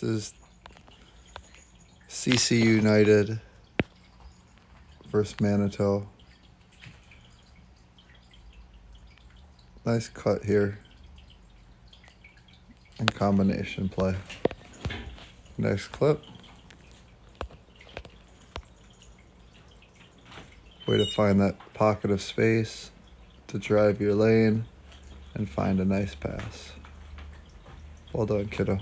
This is CC United versus Manitou. Nice cut here and combination play. Next clip. Way to find that pocket of space to drive your lane and find a nice pass. Well done, kiddo.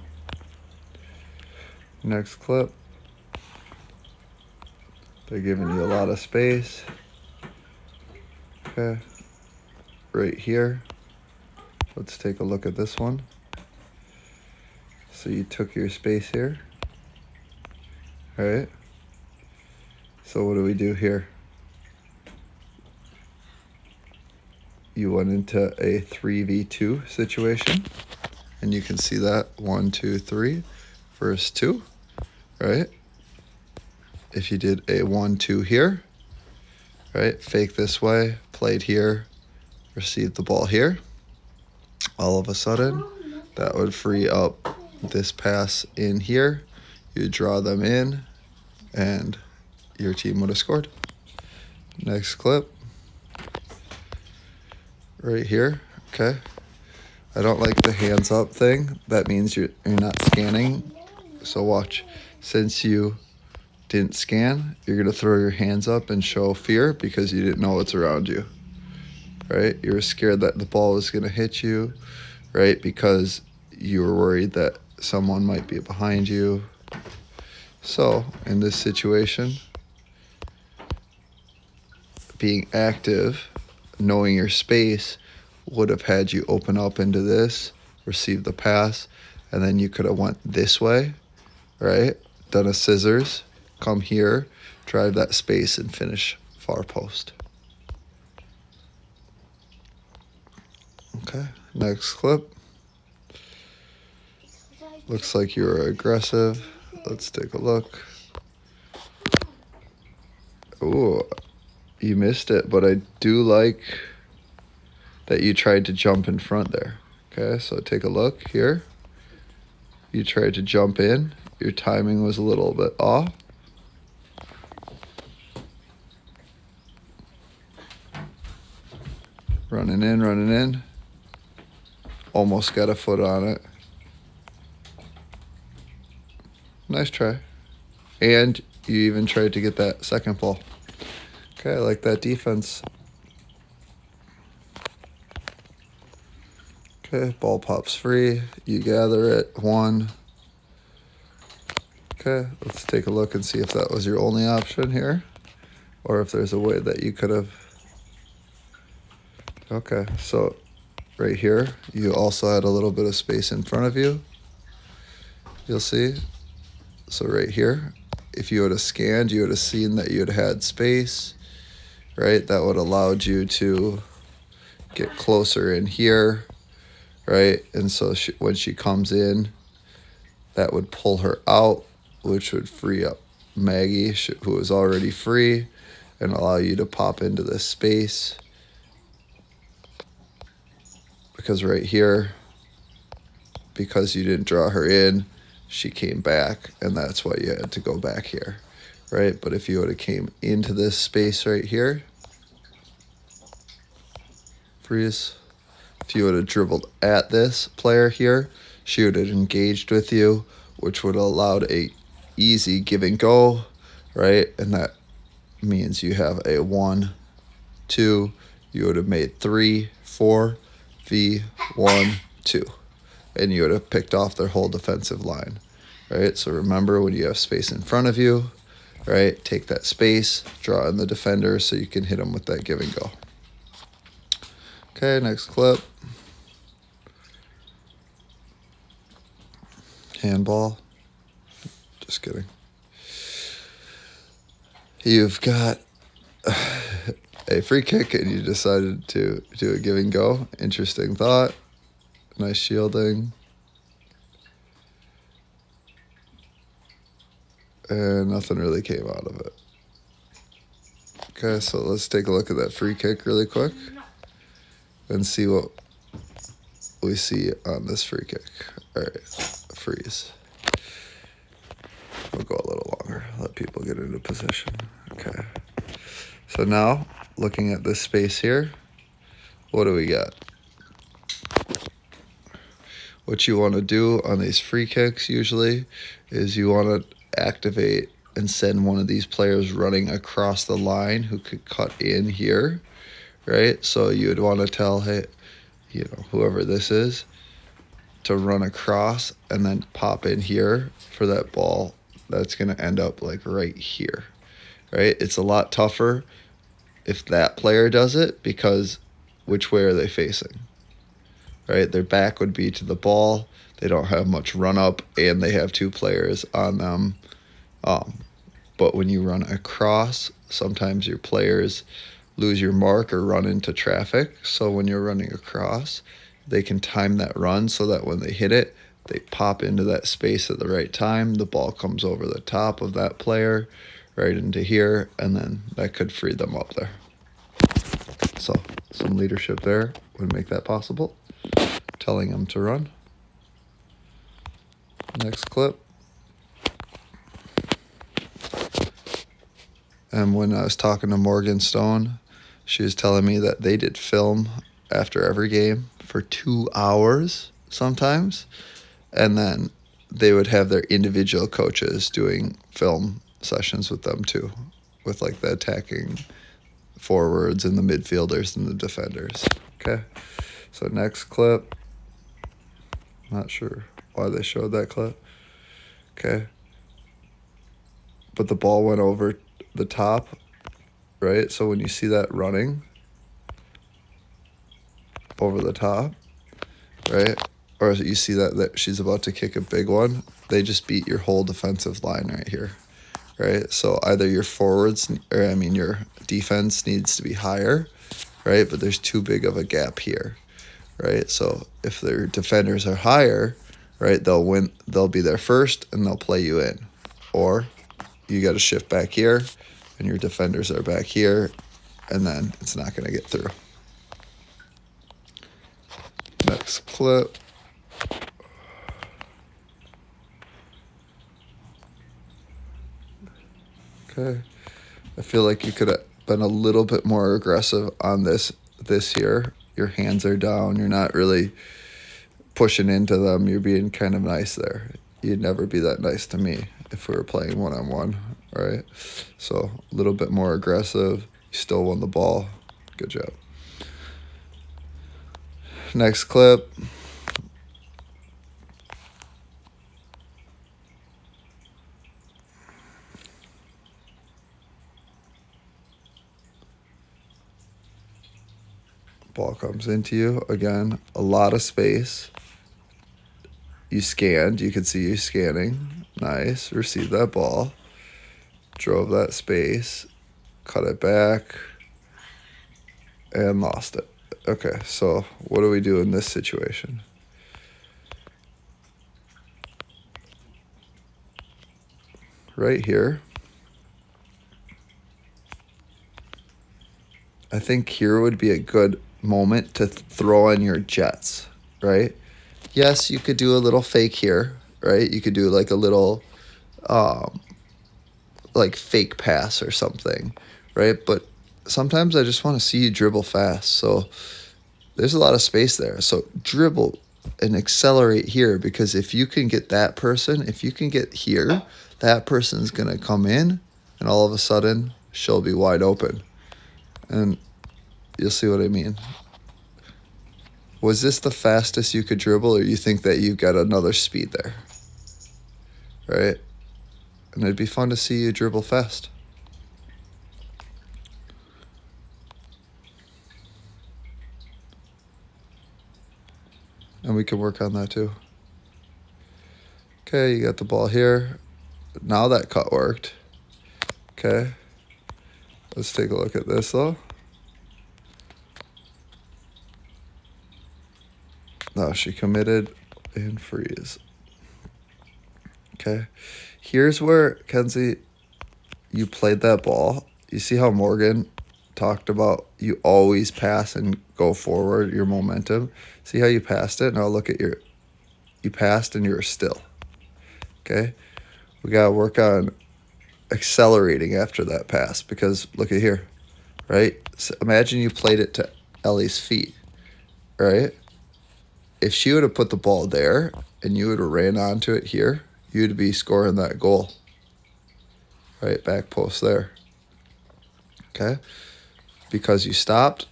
Next clip. They're giving you a lot of space. Okay. Right here. Let's take a look at this one. So you took your space here. All right. So what do we do here? You went into a 3v2 situation. And you can see that 1, 2, 3, verse 2, right? If you did a 1, 2 here, right? Fake this way, played here, received the ball here. All of a sudden, that would free up this pass in here. You draw them in, and your team would have scored. Next clip. Right here, okay. I don't like the hands up thing. That means you're not scanning. So watch. Since you didn't scan, you're going to throw your hands up and show fear because you didn't know what's around you, right? You were scared that the ball was going to hit you, right? Because you were worried that someone might be behind you. So in this situation, being active, knowing your space, would have had you open up into this, receive the pass, and then you could have went this way, right? Done a scissors, come here, drive that space, and finish far post. Okay, next clip. Looks like you were aggressive. Let's take a look. Ooh, you missed it, but I do like that you tried to jump in front there. Okay, so take a look here. You tried to jump in. Your timing was a little bit off. Running in. Almost got a foot on it. Nice try. And you even tried to get that second ball. Okay, I like that defense. Okay, ball pops free. You gather it. 1. Okay, let's take a look and see if that was your only option here, or if there's a way that you could have. Okay, so right here, you also had a little bit of space in front of you. You'll see. So right here, if you would have scanned, you would have seen that you had space, right? That would have allowed you to get closer in here, right? And so when she comes in, that would pull her out, which would free up Maggie, who was already free, and allow you to pop into this space. Because right here, because you didn't draw her in, she came back, and that's why you had to go back here, right? But if you would have came into this space right here, freeze. If you would have dribbled at this player here, she would have engaged with you, which would have allowed a easy give and go, right? And that means you have a 1, 2. You would have made 3, 4, V, 1, 2. And you would have picked off their whole defensive line, right? So remember, when you have space in front of you, right, take that space, draw in the defender so you can hit them with that give and go. Okay, next clip. Handball. Just kidding. You've got a free kick and you decided to do a give and go. Interesting thought. Nice shielding. And nothing really came out of it. Okay, so let's take a look at that free kick really quick and see what we see on this free kick. All right, freeze. people get into position. Okay. So now, looking at this space here, what do we got? What you want to do on these free kicks usually is you want to activate and send one of these players running across the line who could cut in here, right? So you would want to tell, hey, whoever this is, to run across and then pop in here for that ball that's going to end up like right here, right? It's a lot tougher if that player does it because which way are they facing, right? Their back would be to the ball. They don't have much run up and they have two players on them. But when you run across, sometimes your players lose your mark or run into traffic. So when you're running across, they can time that run so that when they hit it, they pop into that space at the right time. The ball comes over the top of that player right into here, and then that could free them up there. So some leadership there would make that possible. Telling them to run. Next clip. And when I was talking to Morgan Stone, she was telling me that they did film after every game for 2 hours sometimes. And then they would have their individual coaches doing film sessions with them too, with like the attacking forwards and the midfielders and the defenders. Okay. So next clip. Not sure why they showed that clip. Okay. But the ball went over the top, right? So when you see that running over the top, right? Or you see that she's about to kick a big one, they just beat your whole defensive line right here, right? So either your your defense needs to be higher, right? But there's too big of a gap here, right? So if their defenders are higher, right, they'll be there first and they'll play you in. Or you got to shift back here and your defenders are back here and then it's not going to get through. Next clip. Okay. I feel like you could have been a little bit more aggressive on this here. Your hands are down. You're not really pushing into them. You're being kind of nice there. You'd never be that nice to me if we were playing one-on-one, right? So a little bit more aggressive. You still won the ball. Good job. Next clip. Ball comes into you. Again, a lot of space. You scanned. You can see you scanning. Nice. Received that ball. Drove that space. Cut it back. And lost it. Okay, so what do we do in this situation? Right here. I think here would be a good moment to throw in your jets, right? Yes, you could do a little fake here, right? You could do like a little like fake pass or something, right? But sometimes I just want to see you dribble fast. So there's a lot of space there. So dribble and accelerate here, because if you can get that person, if you can get here, that person's going to come in and all of a sudden she'll be wide open. And you'll see what I mean. Was this the fastest you could dribble, or you think that you've got another speed there? Right? And it'd be fun to see you dribble fast. And we can work on that too. Okay, you got the ball here. Now that cut worked. Okay. Let's take a look at this though. No, she committed and freeze. Okay. Here's where, Kenzie, you played that ball. You see how Morgan talked about you always pass and go forward, your momentum. See how you passed it? Now look at you passed and you're still. Okay? We got to work on accelerating after that pass, because look at here, right? So imagine you played it to Ellie's feet, right? If she would have put the ball there and you would have ran onto it here, you'd be scoring that goal, right? Back post there, okay? Because you stopped,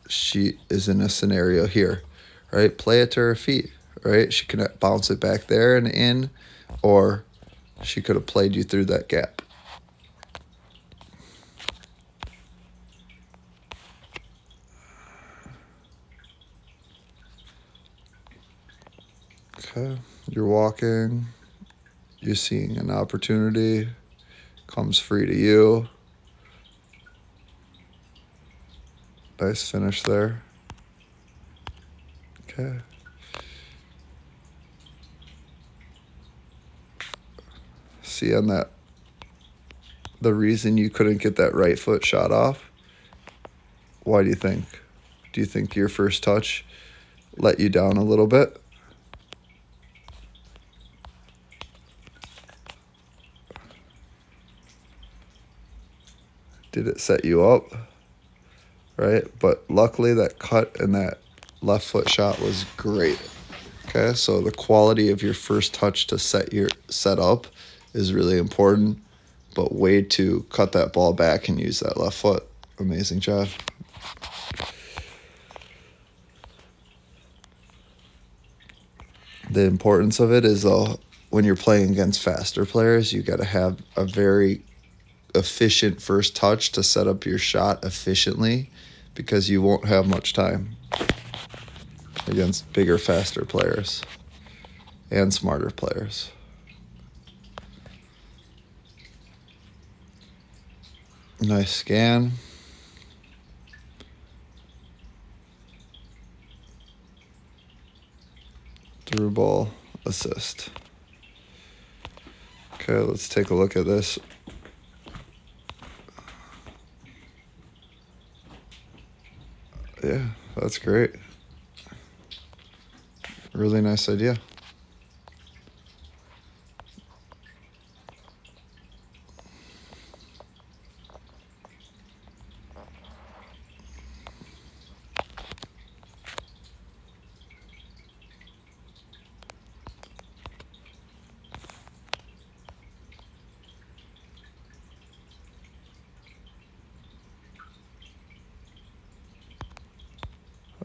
she is in a scenario here, right? Play it to her feet, right? She can bounce it back there and in, or she could have played you through that gap. Okay, you're walking, you're seeing an opportunity, comes free to you. Nice finish there. Okay. See on that, the reason you couldn't get that right foot shot off? Why do you think? Do you think your first touch let you down a little bit? Did it set you up? Right? But luckily that cut and that left foot shot was great. Okay, so the quality of your first touch to set up is really important, but way to cut that ball back and use that left foot. Amazing job. The importance of it is when you're playing against faster players, you got to have a very efficient first touch to set up your shot efficiently, because you won't have much time against bigger, faster players and smarter players. Nice scan. Through ball assist. Okay, let's take a look at this. Yeah, that's great. Really nice idea.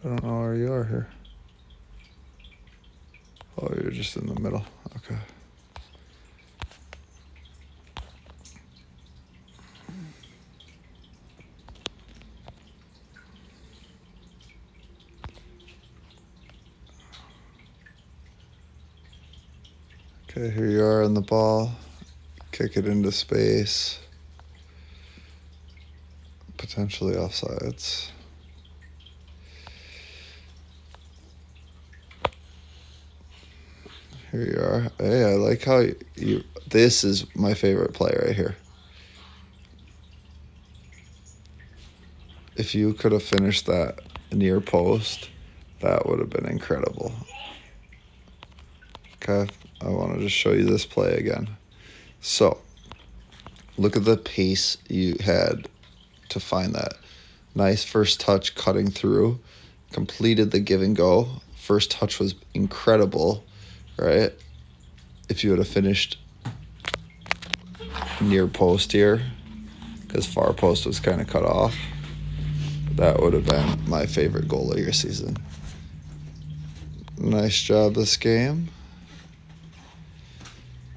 I don't know where you are here. Oh, you're just in the middle. Okay. Okay, here you are on the ball. Kick it into space. Potentially offsides. Here you are. Hey, I like how you. This is my favorite play right here. If you could have finished that near post, that would have been incredible. Okay, I want to just show you this play again. So, look at the pace you had to find that. Nice first touch cutting through. Completed the give and go. First touch was incredible, right? If you would have finished near post here, because far post was kind of cut off, that would have been my favorite goal of your season. Nice job this game.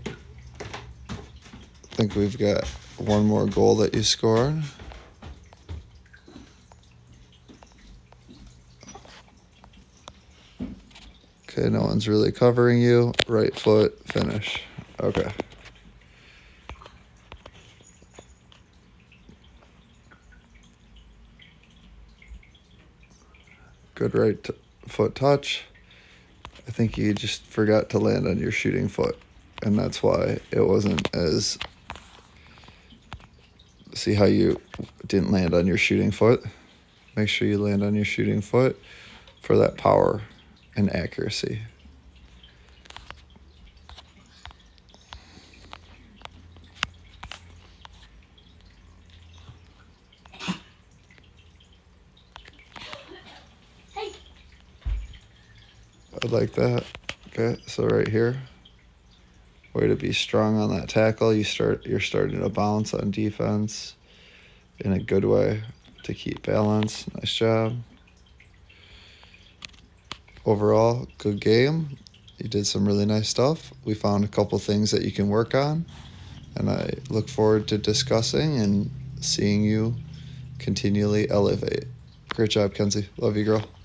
I think we've got one more goal that you scored. Okay, no one's really covering you. Right foot, finish. Okay. Good right foot touch. I think you just forgot to land on your shooting foot, and that's why it wasn't as... See how you didn't land on your shooting foot? Make sure you land on your shooting foot for that power and accuracy. I like that. Okay, so right here, way to be strong on that tackle. You're starting to bounce on defense in a good way to keep balance. Nice job. Overall, good game. You did some really nice stuff. We found a couple things that you can work on, and I look forward to discussing and seeing you continually elevate. Great job, Kenzie. Love you, girl.